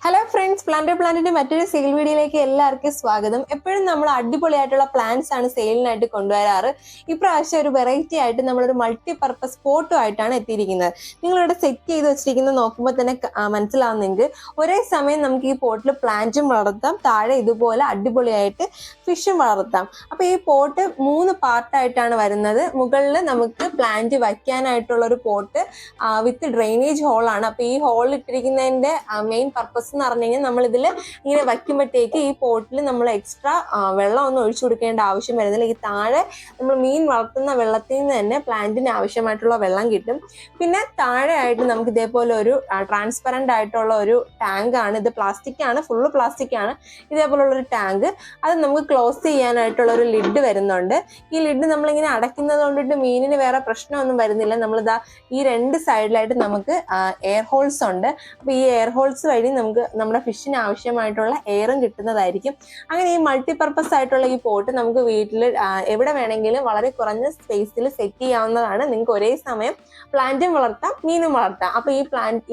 Hello friends, പ്ലാന്റിന്റെ മറ്റൊരു sale വീഡിയോയിലേക്ക് എല്ലാവർക്കും സ്വാഗതം. എപ്പോഴും നമ്മൾ അടിപൊളിയായിട്ടുള്ള പ്ലാന്റ്സ് ആണ് സെയിലിനായിട്ട് കൊണ്ടുവരാറ്. ഇപ്രാവശ്യം ഒരു വെറൈറ്റി ആയിട്ട് നമ്മളൊരു മൾട്ടി പർപ്പസ് പോട്ടും ആയിട്ടാണ് എത്തിയിരിക്കുന്നത്. നിങ്ങളിവിടെ സെറ്റ് ചെയ്ത് വെച്ചിരിക്കുന്നത് നോക്കുമ്പോൾ തന്നെ മനസ്സിലാവുന്നെങ്കിൽ ഒരേ സമയം നമുക്ക് ഈ പോട്ടിൽ പ്ലാന്റും വളർത്താം, താഴെ ഇതുപോലെ അടിപൊളിയായിട്ട് ഫിഷും വളർത്താം. അപ്പൊ ഈ പോട്ട് 3 പാർട്ടായിട്ടാണ് വരുന്നത്. മുകളിൽ നമുക്ക് പ്ലാന്റ് വയ്ക്കാനായിട്ടുള്ള ഒരു പോട്ട് വിത്ത് ഡ്രെയിനേജ് ഹോളാണ്. അപ്പൊ ഈ ഹോളിൽ ഇട്ടിരിക്കുന്നതിന്റെ മെയിൻ പർപ്പസ് എന്ന് പറഞ്ഞു കഴിഞ്ഞാൽ നമ്മൾ ഇതിൽ ഇങ്ങനെ വയ്ക്കുമ്പോഴത്തേക്ക് ഈ പോട്ടിൽ നമ്മൾ എക്സ്ട്രാ വെള്ളം ഒന്നും ഒഴിച്ചു കൊടുക്കേണ്ട ആവശ്യം വരുന്നില്ല. ഈ താഴെ നമ്മൾ മീൻ വളർത്തുന്ന വെള്ളത്തിൽ നിന്ന് തന്നെ പ്ലാന്റിന് ആവശ്യമായിട്ടുള്ള വെള്ളം കിട്ടും. പിന്നെ താഴെ ആയിട്ട് നമുക്ക് ഇതേപോലെ ഒരു ട്രാൻസ്പെറന്റ് ആയിട്ടുള്ള ഒരു ടാങ്ക് ആണ്. ഇത് പ്ലാസ്റ്റിക് ആണ്, ഫുള്ള് പ്ലാസ്റ്റിക് ആണ്. ഇതേപോലുള്ള ഒരു ടാങ്ക്, അത് നമുക്ക് ക്ലോസ് ചെയ്യാനായിട്ടുള്ള ഒരു ലിഡ് വരുന്നുണ്ട്. ഈ ലിഡ് നമ്മളിങ്ങനെ അടയ്ക്കുന്നത് കൊണ്ടിട്ട് മീനിന് വേറെ പ്രശ്നമൊന്നും വരുന്നില്ല. നമ്മളിതാ ഈ 2 സൈഡിലായിട്ട് നമുക്ക് എയർ ഹോൾസ് ഉണ്ട്. അപ്പൊ ഈ എയർ ഹോൾസ് വഴി നമുക്ക് നമ്മുടെ ഫിഷിന് ആവശ്യമായിട്ടുള്ള എയറും കിട്ടുന്നതായിരിക്കും. അങ്ങനെ ഈ മൾട്ടിപർപ്പസ് ആയിട്ടുള്ള ഈ പോട്ട് നമുക്ക് വീട്ടിൽ എവിടെ വേണമെങ്കിലും വളരെ കുറഞ്ഞ സ്പേസിൽ സെറ്റ് ചെയ്യാവുന്നതാണ്. നിങ്ങൾക്ക് ഒരേ സമയം പ്ലാന്റും വളർത്താം, മീനും വളർത്താം. അപ്പൊ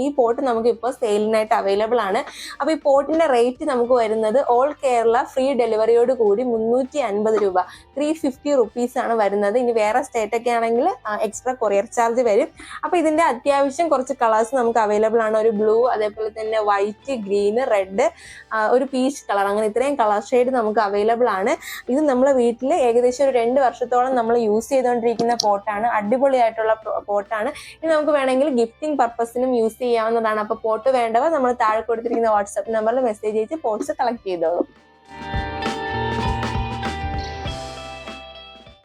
ഈ പോട്ട് നമുക്ക് ഇപ്പോൾ സെയിലിനായിട്ട് അവൈലബിൾ ആണ്. അപ്പൊ ഈ പോട്ടിന്റെ റേറ്റ് നമുക്ക് വരുന്നത് ഓൾ കേരള ഫ്രീ ഡെലിവറിയോട് കൂടി 350 രൂപ, 350 റുപ്പീസ് ആണ് വരുന്നത്. ഇനി വേറെ സ്റ്റേറ്റ് ഒക്കെ ആണെങ്കിൽ എക്സ്ട്രാ കൊറിയർ ചാർജ് വരും. അപ്പൊ ഇതിന്റെ അത്യാവശ്യം കുറച്ച് കളേഴ്സ് നമുക്ക് അവൈലബിൾ ആണ്. ഒരു ബ്ലൂ, അതേപോലെ തന്നെ വൈറ്റ്, ഗ്രീന്, റെഡ്, ഒരു പീച്ച് കളർ, അങ്ങനെ ഇത്രയും കളർ ഷെയ്ഡ് നമുക്ക് അവൈലബിൾ ആണ്. ഇത് നമ്മളെ വീട്ടിൽ ഏകദേശം ഒരു 2 വർഷത്തോളം നമ്മൾ യൂസ് ചെയ്തുകൊണ്ടിരിക്കുന്ന പോട്ടാണ്. അടിപൊളിയായിട്ടുള്ള പോട്ടാണ്. ഇത് നമുക്ക് വേണമെങ്കിൽ ഗിഫ്റ്റിംഗ് പർപ്പസിനും യൂസ് ചെയ്യാവുന്നതാണ്. അപ്പൊ പോട്ട് വേണ്ടവർ നമ്മൾ താഴെ കൊടുത്തിരിക്കുന്ന വാട്സ്ആപ്പ് നമ്പറിൽ മെസ്സേജ് അയച്ച് പോട്ട്സ് കളക്ട് ചെയ്തോളൂ.